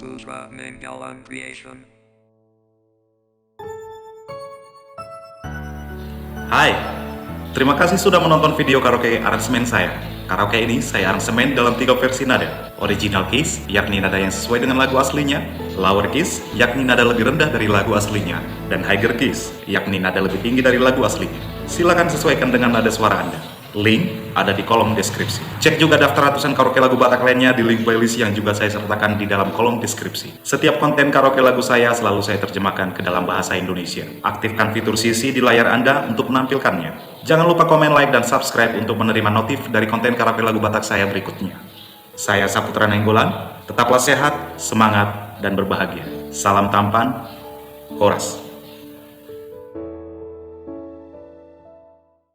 Saputra Manggalam Creation. Hai, terima kasih sudah menonton video karaoke aransemen saya. Karaoke ini saya aransemen dalam 3 versi nada. Original keys, yakni nada yang sesuai dengan lagu aslinya. Lower keys, yakni nada lebih rendah dari lagu aslinya. Dan higher keys, yakni nada lebih tinggi dari lagu aslinya. Silakan sesuaikan dengan nada suara Anda. Link ada di kolom deskripsi. Cek juga daftar ratusan karaoke lagu Batak lainnya di link playlist yang juga saya sertakan di dalam kolom deskripsi. Setiap konten karaoke lagu saya selalu saya terjemahkan ke dalam bahasa Indonesia. Aktifkan fitur CC di layar Anda untuk menampilkannya. Jangan lupa komen, like, dan subscribe untuk menerima notif dari konten karaoke lagu Batak saya berikutnya. Saya Saputra Nainggolan, tetaplah sehat, semangat, dan berbahagia. Salam tampan, Horas.